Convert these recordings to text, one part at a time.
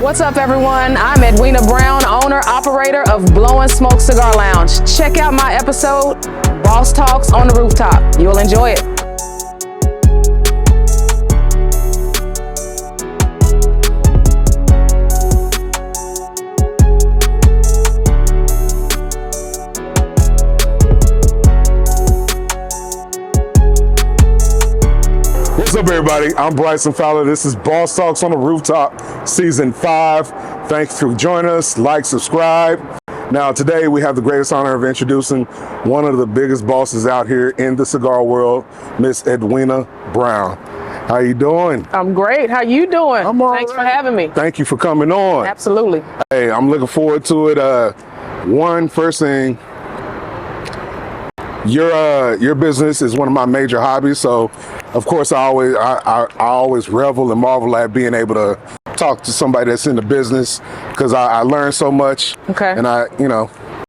What's up, everyone? I'm Edwina Brown, owner, operator of Blowin Smoke Cigar Lounge. Check out my episode, Boss Talks on the Rooftop. You'll enjoy it. What's up, everybody? I'm Bryson Fowler. This is Boss Talks on the Rooftop, Season 5. Thanks for joining us. Like, subscribe. Now, today we have the greatest honor of introducing one of the biggest bosses out here in the cigar world, Miss Edwina Brown. How you doing? I'm great. How you doing? I'm all Thanks right. for having me. Thank you for coming on. Absolutely. Hey, I'm looking forward to it. First thing, your business is one of my major hobbies, so of course I always revel and marvel at being able to talk to somebody that's in the business, because I learn so much. Okay. And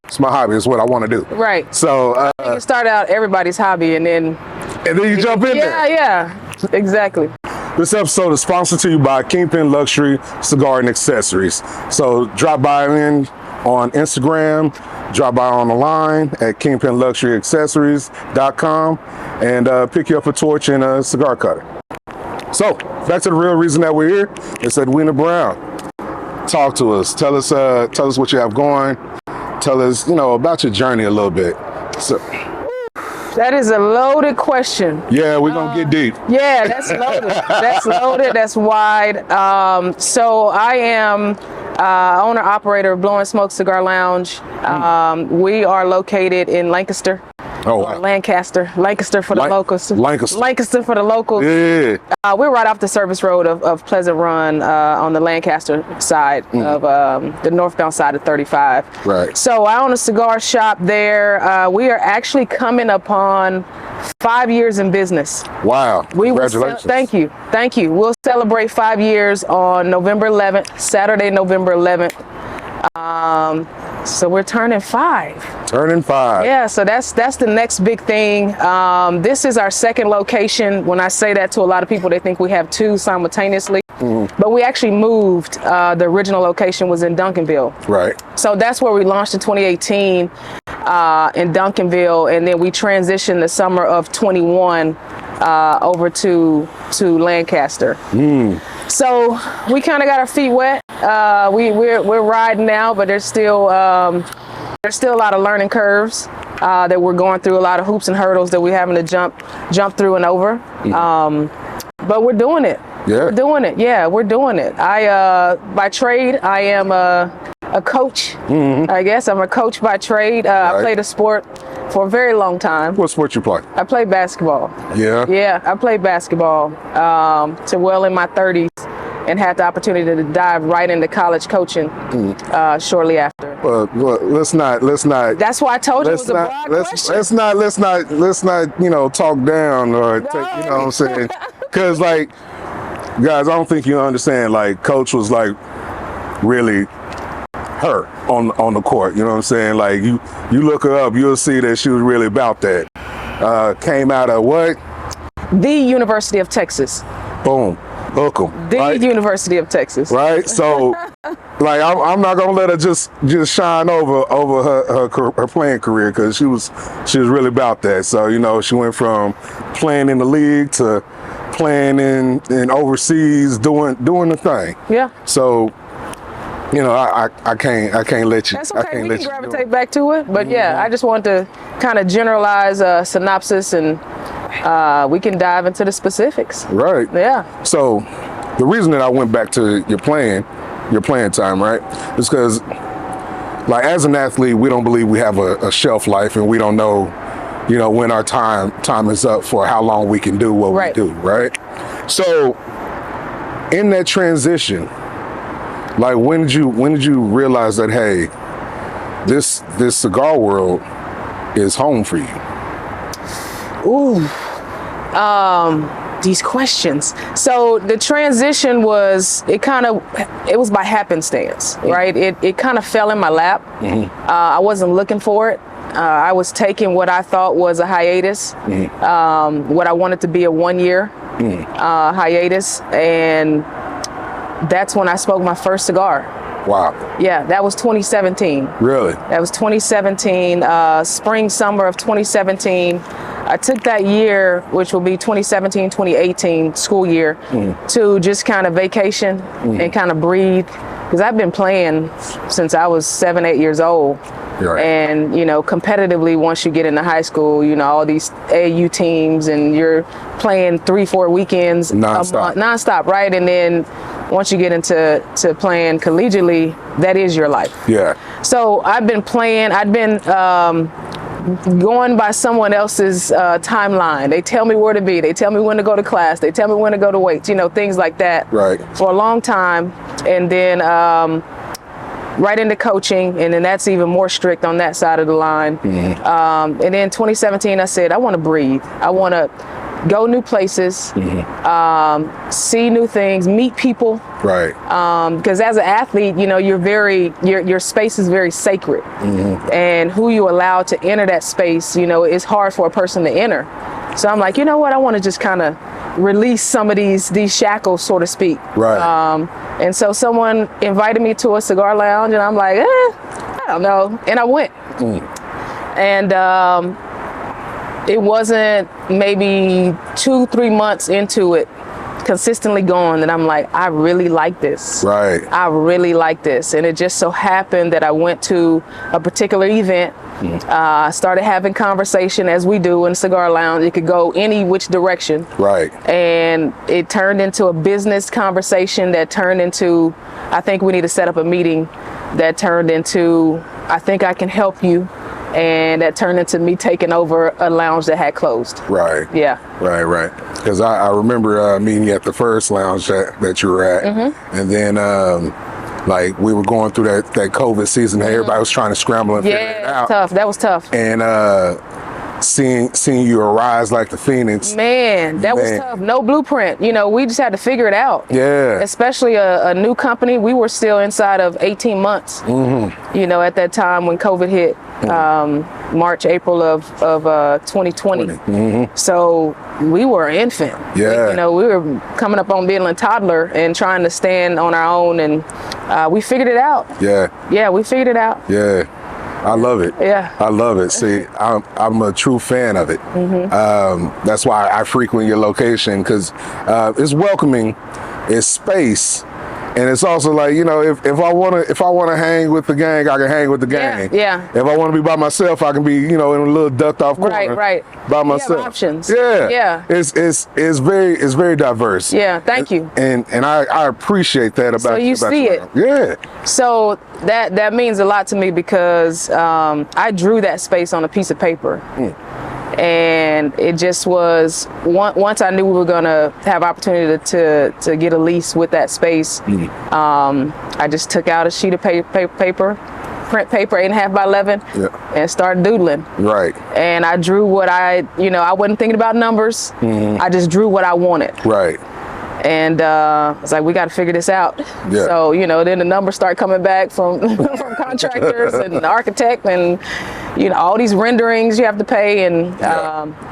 it's my hobby. It's what I want to do. Right. So You start out everybody's hobby and then you jump in there. Yeah, exactly. This episode is sponsored to you by Kingpin Luxury Cigar and Accessories. So drop by in on Instagram, drop by on the line at kingpinluxuryaccessories.com and pick you up a torch and a cigar cutter. So back to the real reason that we're here. It's Edwina Brown. Talk to us. Tell us what you have going. Tell us, about your journey a little bit. So, That is a loaded question. yeah, we're gonna get deep. Yeah, that's loaded. That's loaded. That's wide. So I am owner operator of Blowin Smoke Cigar Lounge. We are located in Lancaster. Oh, wow. Lancaster for the locals. Lancaster For the locals. Yeah. We're right off the service road of Pleasant Run on the Lancaster side of the northbound side of 35. Right. So I own a cigar shop there. We are actually coming upon 5 years in business. Wow. Congratulations. Thank you. We'll celebrate 5 years on November 11th, Saturday, November 11th. So we're turning 5. Turning 5. Yeah, so that's the next big thing. This is our second location. When I say that to a lot of people, they think we have 2 simultaneously. But we actually moved. The original location was in Duncanville. Right. So that's where we launched in 2018 in Duncanville, and then we transitioned the summer of 21 over to Lancaster. So we kind of got our feet wet. We're riding now, but there's still a lot of learning curves that we're going through, a lot of hoops and hurdles that we're having to jump through and over. But we're doing it. Yeah. We're doing it. Yeah, we're doing it. I by trade, I am a coach. I guess I'm a coach by trade. Right. I played a sport for a very long time. What sport you play? I played basketball. Yeah. Yeah, I played basketball to well in my 30s, and had the opportunity to dive right into college coaching shortly after. Let's not. That's why I told you it was a broad question. Let's not talk down or take, you know what I'm saying? Because guys, I don't think you understand. Coach was really her on the court. You know what I'm saying? You look her up, you'll see that she was really about that. Came out of what? The University of Texas. Boom. Hook 'em. The Right? University of Texas. Right. So, I'm not gonna let her just shine over her playing career, because she was really about that. So she went from playing in the league to playing in overseas, doing the thing. Yeah. So, I can't let you. That's I okay. can't We let can you gravitate back to it. But yeah, I just wanted to kind of generalize a synopsis, and we can dive into the specifics. Right. Yeah. So the reason that I went back to your playing time, right, is because as an athlete, we don't believe we have a shelf life, and we don't know, when our time is up for how long we can do what we do, right? So in that transition, when did you realize that, hey, this cigar world is home for you? Ooh. These questions. So the transition was, it was by happenstance, right? It kind of fell in my lap. I wasn't looking for it. I was taking what I thought was a hiatus, what I wanted to be a 1-year hiatus, and that's when I smoked my first cigar. Wow. Yeah, that was 2017. Really? That was 2017, spring, summer of 2017. I took that year, which will be 2017, 2018 school year, to just kind of vacation and kind of breathe. Because I've been playing since I was 7, 8 years old. Right. And, you know, competitively, once you get into high school, you know, all these AAU teams and you're playing 3-4 weekends nonstop, right? And then once you get into playing collegiately, that is your life. Yeah. So I've been going by someone else's timeline. They tell me where to be. They tell me when to go to class. They tell me when to go to weights, you know, things like that. Right. For a long time. And then right into coaching, and then that's even more strict on that side of the line. And then 2017, I said, I want to breathe. I want to go new places, see new things, meet people. Right. Because as an athlete, you know, your space is very sacred, and who you allow to enter that space, you know, is hard for a person to enter. So I'm like, you know what? I want to just kind of release some of these shackles, so to speak. Right. And so someone invited me to a cigar lounge, and I'm like, I don't know. And I went. And it wasn't maybe 2-3 months into it, consistently going, that I'm like, I really like this. Right. I really like this. And it just so happened that I went to a particular event. Started having conversation, as we do in Cigar Lounge. It could go any which direction. Right. And it turned into a business conversation that turned into, I think we need to set up a meeting, that turned into, I think I can help you. And that turned into me taking over a lounge that had closed. Right. Yeah. Right. Because I remember meeting you at the first lounge that you were at. And then like we were going through that COVID season. Everybody was trying to scramble and figure it out. Tough. That was tough. And seeing you arise like the Phoenix. Man, that was tough. No blueprint. You know, we just had to figure it out. Yeah. Especially a new company. We were still inside of 18 months. You know, at that time when COVID hit, March, April of 2020. So we were an infant. Yeah. You know, we were coming up on being a toddler and trying to stand on our own, and we figured it out. Yeah, we figured it out. Yeah. I love it. Yeah. I love it. See, I'm a true fan of it. That's why I frequent your location, because it's welcoming, it's space, and it's also like, you know, if I wanna hang with the gang, I can hang with the gang. Yeah. If I want to be by myself, I can be, you know, in a little ducked off corner. Right. By myself. You have options. Yeah. It's very diverse. Yeah. Thank you. And I appreciate that about. So you see it. Yeah. So that means a lot to me, because I drew that space on a piece of paper. And it just was, once I knew we were gonna have opportunity to get a lease with that space, I just took out a sheet of print paper, 8.5 by 11, and started doodling. Right. And I drew what I wasn't thinking about numbers. I just drew what I wanted. Right. And I was like, we got to figure this out. Yeah. So, you know, then the numbers start coming back from contractors and the architect, and, you know, all these renderings you have to pay. And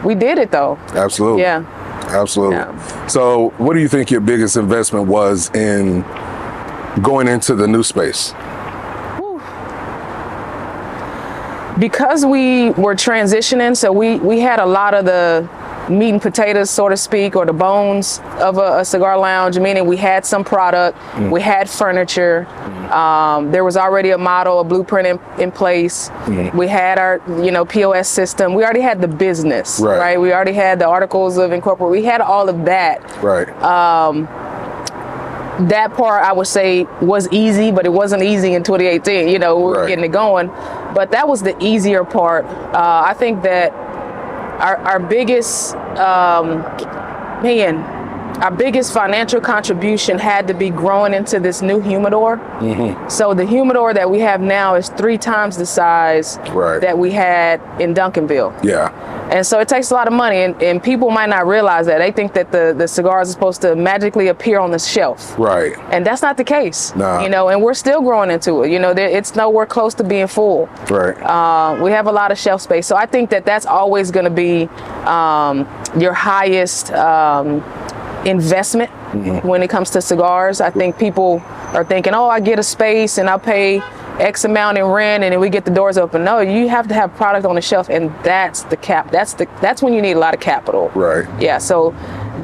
we did it, though. Absolutely. Yeah. Absolutely. Yeah. So what do you think your biggest investment was in going into the new space? Because we were transitioning, so we had a lot of the meat and potatoes, so to speak, or the bones of a cigar lounge, meaning we had some product, we had furniture, there was already a model, a blueprint in place, we had our, you know, POS system, we already had the business, right? We already had the articles of incorporation, we had all of that. Right. That part, I would say, was easy, but it wasn't easy in 2018. You know, we were getting it going. But that was the easier part. I think that our biggest, our biggest financial contribution had to be growing into this new humidor. So the humidor that we have now is 3 times the size that we had in Duncanville. Yeah. And so it takes a lot of money, and people might not realize that. They think that the cigars are supposed to magically appear on the shelf. Right. And that's not the case. No. You know, and we're still growing into it. You know, it's nowhere close to being full. Right. We have a lot of shelf space. So I think that that's always going to be your highest investment when it comes to cigars. I think people are thinking, oh, I get a space and I pay X amount in rent and then we get the doors open. No, you have to have product on the shelf, and that's the cap. That's when you need a lot of capital. Right. Yeah. So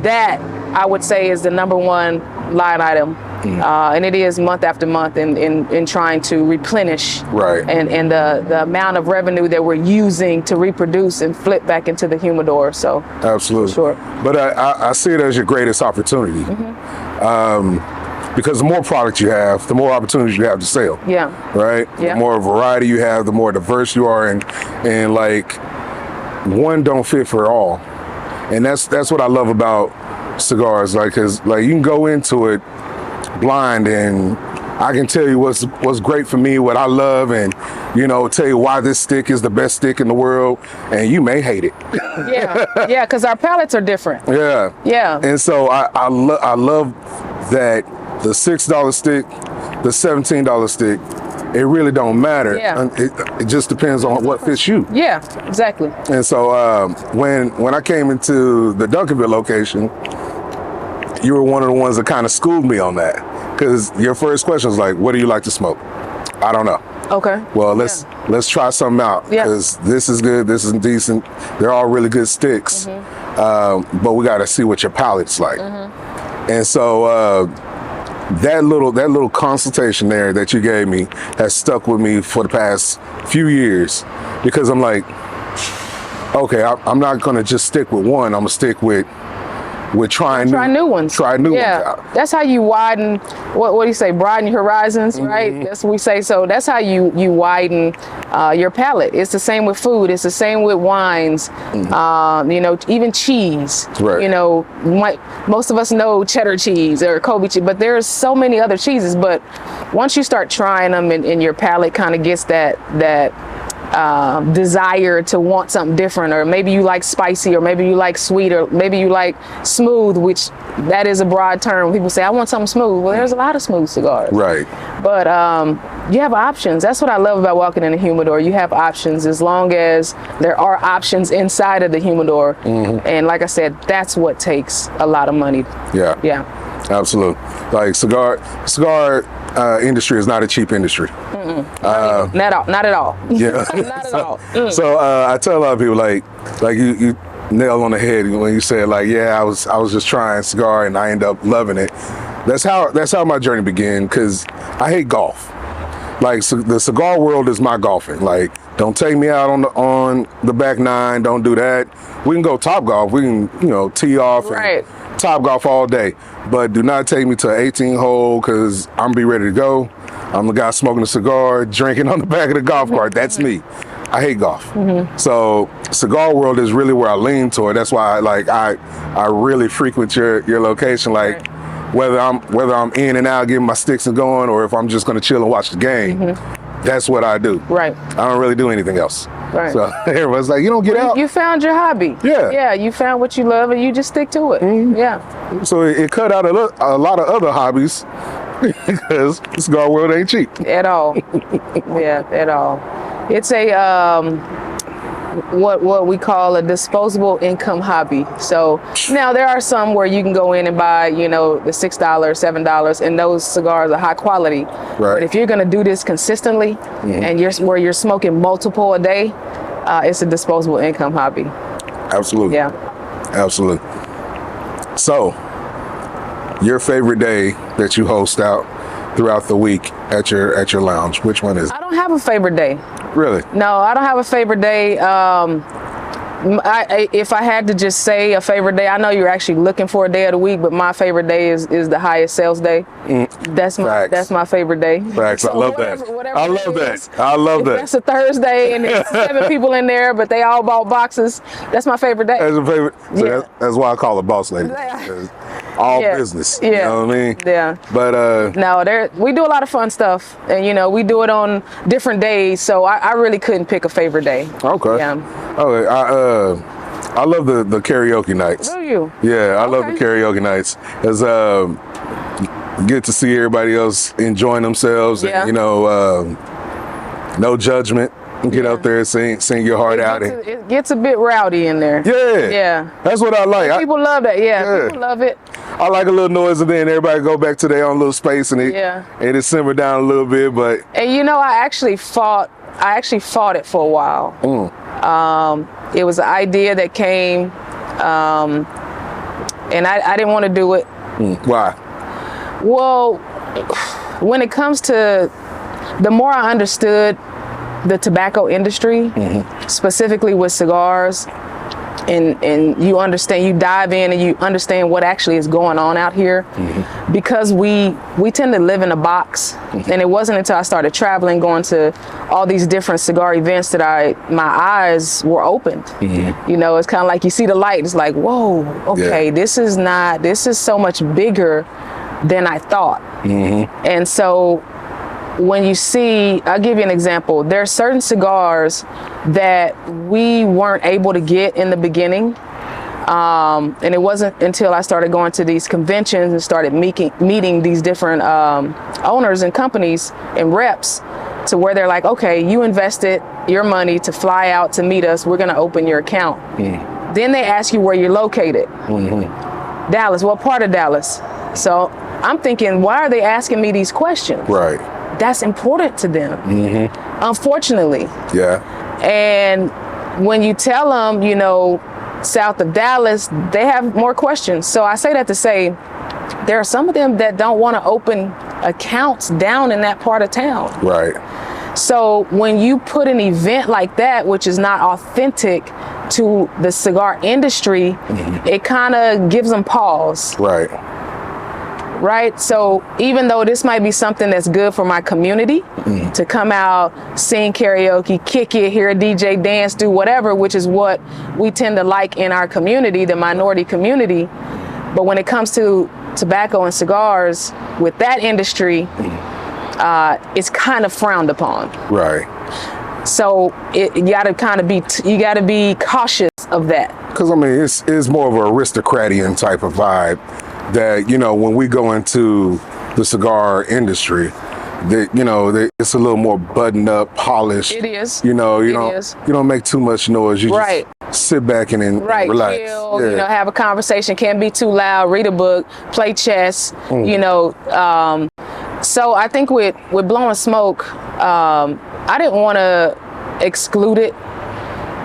that, I would say, is the number one line item. And it is month after month in trying to replenish, right, and the amount of revenue that we're using to reproduce and flip back into the humidor. So absolutely, sure. But I see it as your greatest opportunity, because the more product you have, the more opportunities you have to sell. Yeah. Right. Yeah. The more variety you have, the more diverse you are, and like one don't fit for all, and that's what I love about cigars. Like, 'cause like you can go into it blind, and I can tell you what's great for me, what I love, and tell you why this stick is the best stick in the world, and you may hate it. Yeah, because our palates are different. Yeah. And so I love that the $6 stick, the $17 stick, it really don't matter. Yeah. It just depends on what fits you. Yeah, exactly. And so when I came into the Duncanville location, you were one of the ones that kind of schooled me on that, because your first question was like, what do you like to smoke? I don't know. Okay. Well, let's try something out, because this is good, this is decent. They're all really good sticks, but we got to see what your palate's like. And so that little consultation there that you gave me has stuck with me for the past few years, because I'm like, okay, I'm not gonna just stick with one. I'm gonna stick with trying new ones. Try new ones out. That's how you widen, what do you say, broaden your horizons, right? That's what we say. So that's how you widen your palate. It's the same with food. It's the same with wines, even cheese. Right. Most of us know cheddar cheese or Kobe cheese, but there's so many other cheeses. But once you start trying them, and your palate kind of gets that desire to want something different, or maybe you like spicy, or maybe you like sweet, or maybe you like smooth, which that is a broad term. People say, I want something smooth. Well, there's a lot of smooth cigars. Right. But you have options. That's what I love about walking in a humidor. You have options, as long as there are options inside of the humidor. And like I said, that's what takes a lot of money. Yeah. Absolutely. Like cigar industry is not a cheap industry. Not at all. Yeah. Not at all. So I tell a lot of people, like you nailed on the head when you said, like, yeah, I was just trying cigar and I ended up loving it. That's how my journey began, because I hate golf. Like, so the cigar world is my golfing. Like, don't take me out on the back nine. Don't do that. We can go top golf. We can tee off and top golf all day. But do not take me to an 18 hole, because I'm gonna be ready to go. I'm the guy smoking a cigar, drinking on the back of the golf cart. That's me. I hate golf. So cigar world is really where I lean toward. That's why I really frequent your location. Like, whether I'm in and out getting my sticks and going, or if I'm just gonna chill and watch the game, that's what I do. Right. I don't really do anything else. Right. So everyone's like, you don't get out. You found your hobby. Yeah. You found what you love, and you just stick to it. Yeah. So it cut out a lot of other hobbies, because the cigar world ain't cheap. At all. Yeah, at all. It's a what we call a disposable income hobby. So now there are some where you can go in and buy, the $6, $7, and those cigars are high quality. Right. But if you're gonna do this consistently, and you're smoking multiple a day, it's a disposable income hobby. Absolutely. Yeah. Absolutely. So, your favorite day that you host out throughout the week at your lounge, which one is it? I don't have a favorite day. Really? No, I don't have a favorite day. If I had to just say a favorite day, I know you're actually looking for a day of the week, but my favorite day is the highest sales day. That's my favorite day. Facts. So I love that. I love that. I love that. That's a Thursday and there's 7 people in there, but they all bought boxes. That's my favorite day. That's a favorite. So Yeah. that's why I call it boss lady. All business. Yeah. You know what I mean? Yeah. But no, we do a lot of fun stuff, and we do it on different days. So I really couldn't pick a favorite day. Okay. Yeah. Okay. I love the karaoke nights. Do you? Yeah, I love the karaoke nights. As get to see everybody else enjoying themselves, and no judgment. Get out there, sing your heart out. It gets a bit rowdy in there. Yeah. Yeah. That's what I like. People love that. Yeah. People love it. I like a little noise, and then everybody go back to their own little space, and it simmer down a little bit. But and I actually fought it for a while. It was an idea that came, and I didn't want to do it. Why? Well, when it comes to, the more I understood the tobacco industry, specifically with cigars, and you dive in and you understand what actually is going on out here, because we tend to live in a box. And it wasn't until I started traveling, going to all these different cigar events, that my eyes were opened. It's kind of like you see the light, it's like, whoa, okay, this is so much bigger than I thought. And so when you see, I'll give you an example. There are certain cigars that we weren't able to get in the beginning. And it wasn't until I started going to these conventions and started meeting these different owners and companies and reps, to where they're like, okay, you invested your money to fly out to meet us. We're going to open your account. Then they ask you where you're located. Dallas. What part of Dallas? So I'm thinking, why are they asking me these questions? Right. That's important to them, unfortunately. Yeah. And when you tell them, south of Dallas, they have more questions. So I say that to say, there are some of them that don't want to open accounts down in that part of town. Right. So when you put an event like that, which is not authentic to the cigar industry, it kind of gives them pause. Right. So even though this might be something that's good for my community, to come out, sing karaoke, kick it, hear a DJ dance, do whatever, which is what we tend to like in our community, the minority community. But when it comes to tobacco and cigars, with that industry, it's kind of frowned upon. Right. So you got to be cautious of that. Because I mean, it's more of an aristocratian type of vibe. That when we go into the cigar industry, that it's a little more buttoned up, polished. It is. You don't make too much noise. You just sit back and relax. Chill, have a conversation. Can't be too loud. Read a book. Play chess. So I think with Blowin Smoke, I didn't want to exclude it,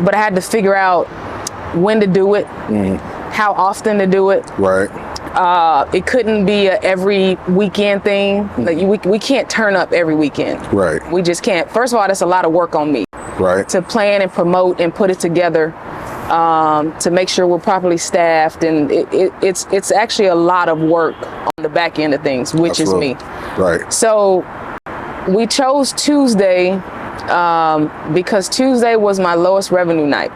but I had to figure out when to do it, how often to do it. Right. It couldn't be a every weekend thing. Like we can't turn up every weekend. Right. We just can't. First of all, that's a lot of work on me. Right. To plan and promote and put it together, to make sure we're properly staffed, and it's actually a lot of work on the back end of things, which is me. Right. So we chose Tuesday because Tuesday was my lowest revenue night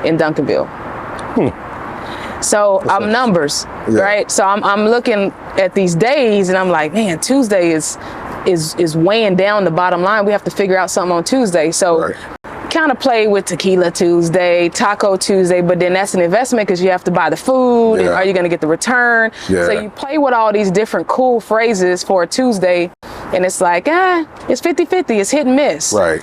in Duncanville. So I'm numbers, right? So I'm looking at these days and I'm like, man, Tuesday is weighing down the bottom line. We have to figure out something on Tuesday. So kind of play with Tequila Tuesday, Taco Tuesday, but then that's an investment because you have to buy the food. And are you going to get the return? So you play with all these different cool phrases for a Tuesday, and it's like, it's 50-50, it's hit and miss. Right.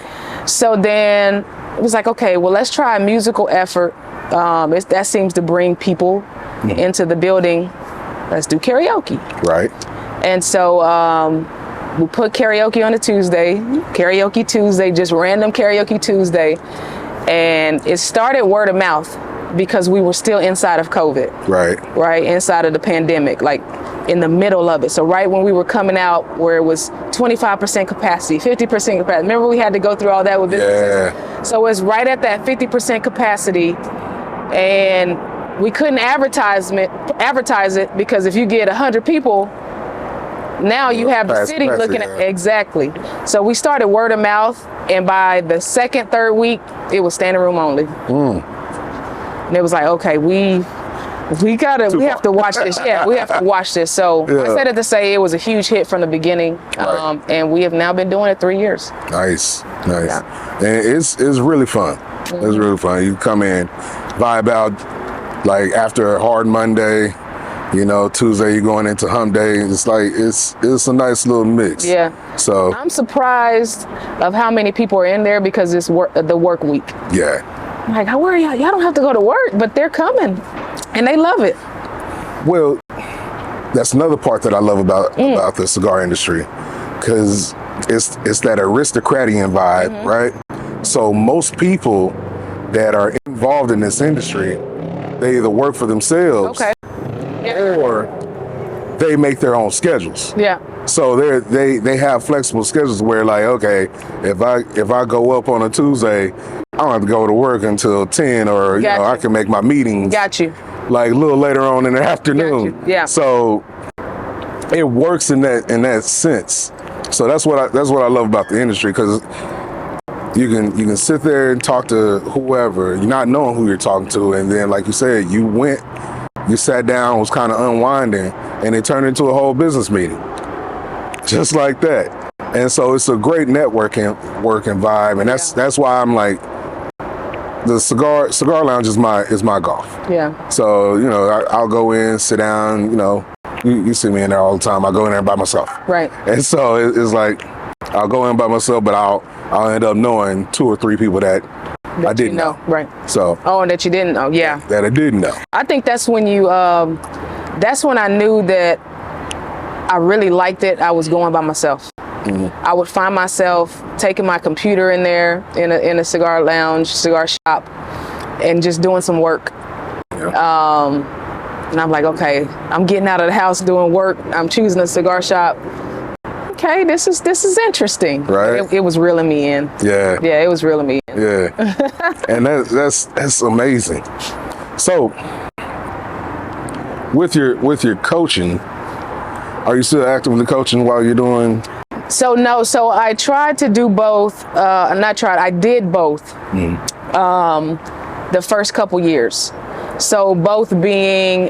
So then it was like, okay, well, let's try a musical effort. That seems to bring people into the building. Let's do karaoke. Right. And so we put karaoke on a Tuesday, Karaoke Tuesday, just random Karaoke Tuesday. And it started word of mouth because we were still inside of COVID. Right. Inside of the pandemic, like in the middle of it. So right when we were coming out where it was 25% capacity, 50% capacity. Remember we had to go through all that with businesses? So it's right at that 50% capacity. And we couldn't advertise it because if you get 100 people, now you have the city looking at exactly. So we started word of mouth, and by the second, third week, it was standing room only. And it was like, okay, we have to watch this. We have to watch this. So I said it to say it was a huge hit from the beginning, and we have now been doing it 3 years. Nice. And it's really fun. It's really fun. You come in, vibe out, like after a hard Monday, Tuesday you're going into hump day. It's like it's a nice little mix. So I'm surprised of how many people are in there because it's the work week. I'm like, how are y'all? Y'all don't have to go to work, but they're coming, and they love it. Well, that's another part that I love about the cigar industry, because it's that aristocratian vibe, right? So most people that are involved in this industry, they either work for themselves, or they make their own schedules. Yeah. So they have flexible schedules where, like, okay, if I go up on a Tuesday, I don't have to go to work until 10, or you know, I can make my meetings. Got you. Like a little later on in the afternoon. Yeah. So it works in that sense. So that's what I love about the industry, because you can sit there and talk to whoever, you're not knowing who you're talking to, and then, like you said, you sat down, was kind of unwinding, and it turned into a whole business meeting, just like that. And so it's a great networking vibe, and that's why I'm like, the cigar lounge is my golf. Yeah. So, you know, I'll go in, sit down, you know, you see me in there all the time. I go in there by myself. Right. And so it's like, I'll go in by myself, but I'll end up knowing 2 or 3 people that I didn't know. Right. So. Oh, and that you didn't know. Yeah. That I didn't know. I think that's when that's when I knew that I really liked it. I was going by myself. I would find myself taking my computer in there in a cigar lounge, cigar shop, and just doing some work. Yeah. And I'm like, okay, I'm getting out of the house doing work. I'm choosing a cigar shop. Okay, this is interesting. Right. It was reeling me in. Yeah. Yeah, it was reeling me in. Yeah. And that's amazing. So with your coaching, are you still actively coaching while you're doing? So no, so I tried to do both. I did both the first couple years. So both being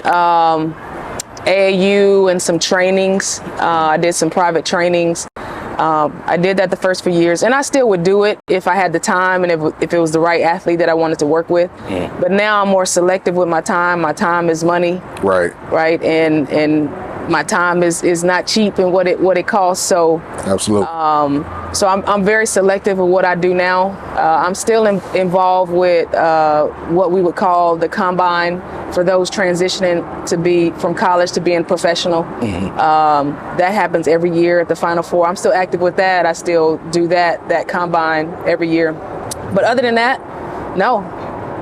AAU and some trainings. I did some private trainings. I did that the first few years, and I still would do it if I had the time and if it was the right athlete that I wanted to work with. But now I'm more selective with my time. My time is money. Right. Right. And my time is not cheap in what it costs. So absolutely. So I'm very selective of what I do now. I'm still involved with what we would call the combine for those transitioning to be from college to being professional. That happens every year at the Final Four. I'm still active with that. I still do that combine every year. But other than that, no.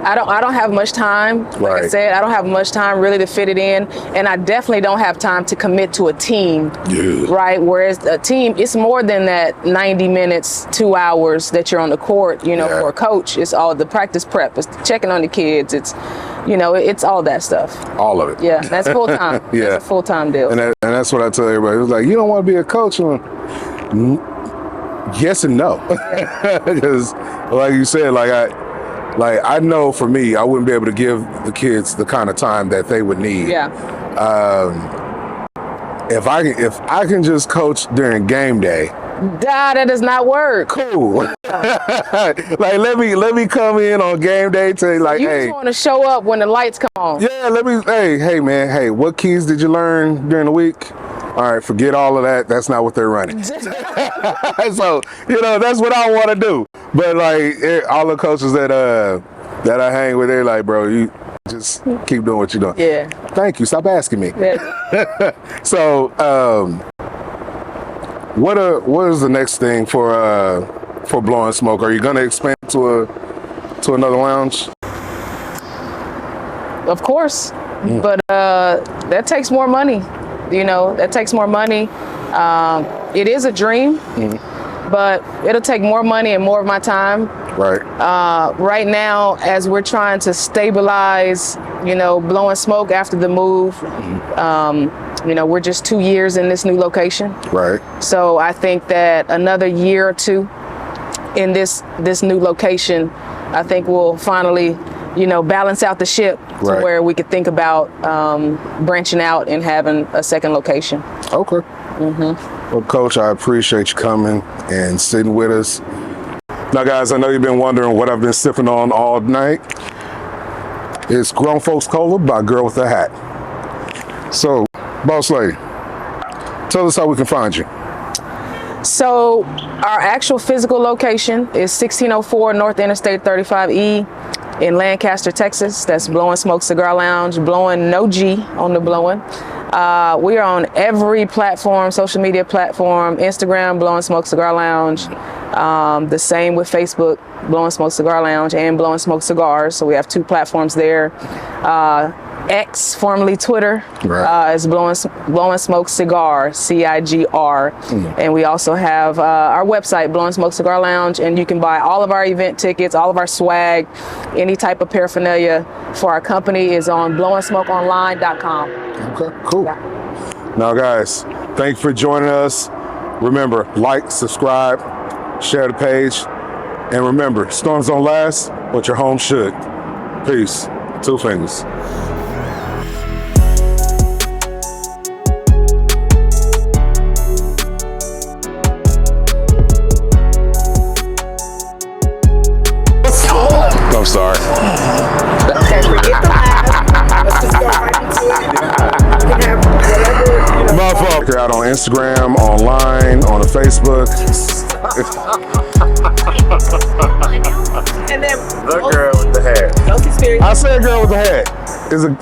I don't have much time. Like I said, I don't have much time really to fit it in, and I definitely don't have time to commit to a team. Yeah. Right. Whereas a team, it's more than that 90 minutes, 2 hours that you're on the court. You know, for a coach, it's all the practice prep, it's checking on the kids, it's, you know, it's all that stuff. All of it. Yeah, that's full time. Yeah, that's a full time deal. And that's what I tell everybody. It's like, you don't want to be a coach. Yes and no, because like you said, I know for me, I wouldn't be able to give the kids the kind of time that they would need. Yeah. If I can just coach during game day. That does not work. Cool. Like let me come in on game day to like, you hey. just want to show up when the lights come on. Yeah. Hey man. Hey, what keys did you learn during the week? All right, forget all of that. That's not what they're running. So, you know, that's what I want to do. But like all the coaches that I hang with, they're like, bro, you just keep doing what you're doing. Yeah. Thank you. Stop asking me. Yeah. So, what is the next thing for Blowin Smoke? Are you gonna expand to another lounge? Of course, but that takes more money. You know, that takes more money. It is a dream, but it'll take more money and more of my time. Right. Right now, as we're trying to stabilize, you know, Blowin Smoke after the move, you know, we're just 2 years in this new location. Right. So I think that another year or two in this new location, I think we'll finally, you know, balance out the ship to where we could think about branching out and having a second location. Okay. Well, Coach, I appreciate you coming and sitting with us. Now, guys, I know you've been wondering what I've been sipping on all night. It's Grown Folks Cola by Girl with a Hat. So, Boss Lady, tell us how we can find you. So, our actual physical location is 1604 North Interstate 35E. In Lancaster, Texas. That's Blowin Smoke Cigar Lounge. Blowin, no G on the Blowin. We are on every platform, social media platform, Instagram, Blowin Smoke Cigar Lounge. The same with Facebook, Blowin Smoke Cigar Lounge and Blowin Smoke Cigars. So we have 2 platforms there. X, formerly Twitter, is Blowin Smoke Cigar, CIGR. And we also have our website, Blowin Smoke Cigar Lounge, and you can buy all of our event tickets, all of our swag, any type of paraphernalia for our company is on blowinsmokeonline.com. Okay, cool. Now, guys, thank you for joining us. Remember, like, subscribe, share the page, and remember, storms don't last, but your home should. Peace. 2 fingers. I'm sorry. Okay, forget the laugh. Let's just go right into it. You can have whatever. Motherfucker, out on Instagram, online, on Facebook. And then The girl with the hair. those experiences. I said girl with the hat. Is a